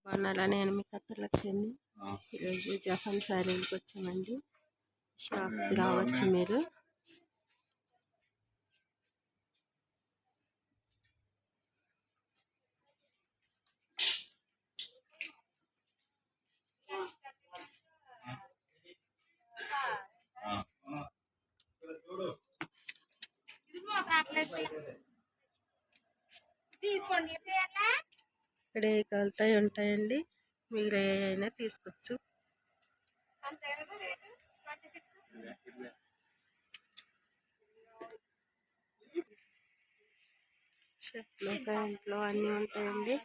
బాగున్నారా? నేను మీ కట్టలక్ష్మి. ఈరోజు జపాన్ శారీలకు వచ్చామండి. షాప్కి రావచ్చు మీరు. ఇక్కడ ఏ కలుతాయి ఉంటాయండి, మీరు ఏ అయినా తీసుకోవచ్చు. షర్ట్లు ప్యాంట్లు అన్నీ ఉంటాయండి.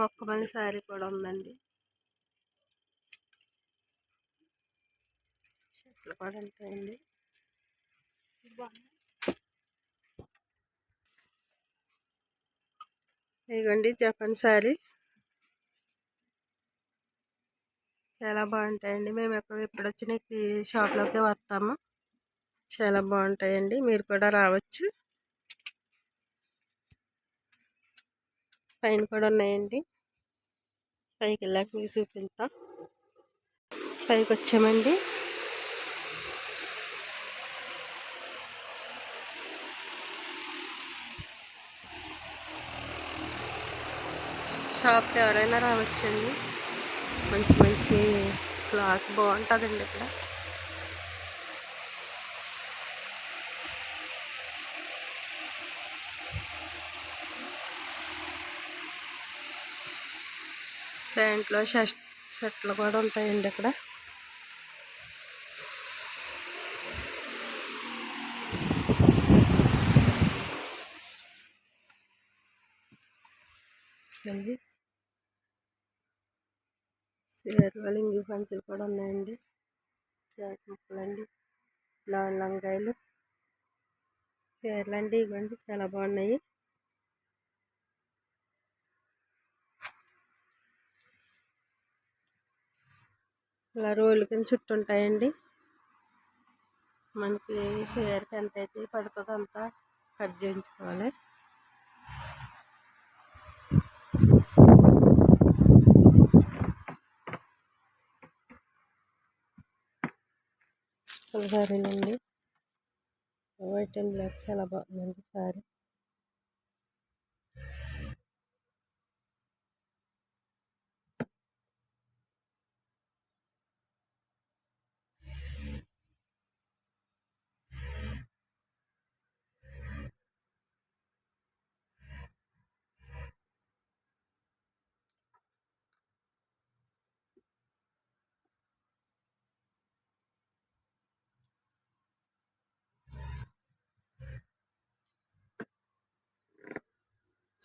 మొక్కమల్లి శారీ కూడా ఉందండి. షర్ట్లు కూడా ఉంటాయండి. ఇదిగోండి జపాన్ శారీ, చాలా బాగుంటాయండి. మేము ఎప్పుడు వచ్చిన షాప్లోకి వస్తాము. చాలా బాగుంటాయండి, మీరు కూడా రావచ్చు. పైన కూడా ఉన్నాయండి, పైకి వెళ్ళాక మీకు చూపిస్తా. పైకి వచ్చామండి. షాప్కి ఎవరైనా రావచ్చండి. మంచి మంచి క్లాత్ బాగుంటుందండి ఇక్కడ. ప్యాంట్లో షర్ట్లు కూడా ఉంటాయండి ఇక్కడ. చీరలు లింగి పంచులు కూడా ఉన్నాయండి. జాకెట్ ముక్కలు అండి, లంగాయలు, చీరలు అండి. ఇవ్వండి చాలా బాగున్నాయి. ఇలా రోడ్ల కింద చుట్టూ ఉంటాయండి. మనకి చీరకి ఎంత అయితే పడుతుందో అంతా కట్ చేయించుకోవాలి. సారీనండి, వైట్ అండ్ బ్లాక్ చాలా బాగుందండి సారీ.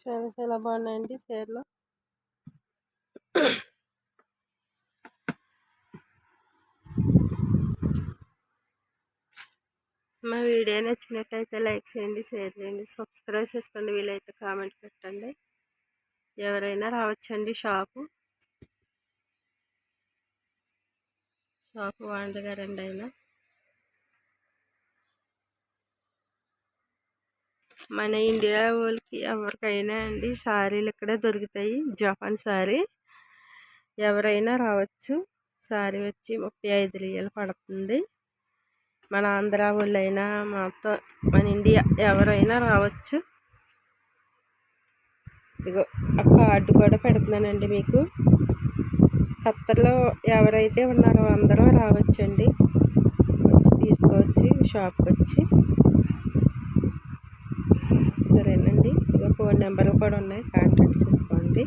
చాలా చాలా బాగున్నాయండి చీరలు. మా వీడియో నచ్చినట్టయితే లైక్ చేయండి, షేర్ చేయండి, సబ్స్క్రైబ్ చేసుకోండి. వీలైతే కామెంట్ పెట్టండి. ఎవరైనా రావచ్చండి. షాపు వాండ గారండి అయినా. మన ఇండియా వాళ్ళకి ఎవరికైనా అండి శారీలు ఇక్కడే దొరుకుతాయి. జపాన్ శారీ ఎవరైనా రావచ్చు. శారీ వచ్చి 35 రియాలు పడుతుంది. మన ఆంధ్ర వాళ్ళైనా మొత్తం మన ఇండియా ఎవరైనా రావచ్చు. ఇగో ఆ కార్డు కూడా పెడుతున్నానండి మీకు. ఖత్తర్లో ఎవరైతే ఉన్నారో అందరూ రావచ్చండి. వచ్చి తీసుకోవచ్చు షాప్కి వచ్చి. సరేనండి, ఇక ఫోన్ నెంబర్లు కూడా ఉన్నాయి, కాంటాక్ట్ చేసుకోండి.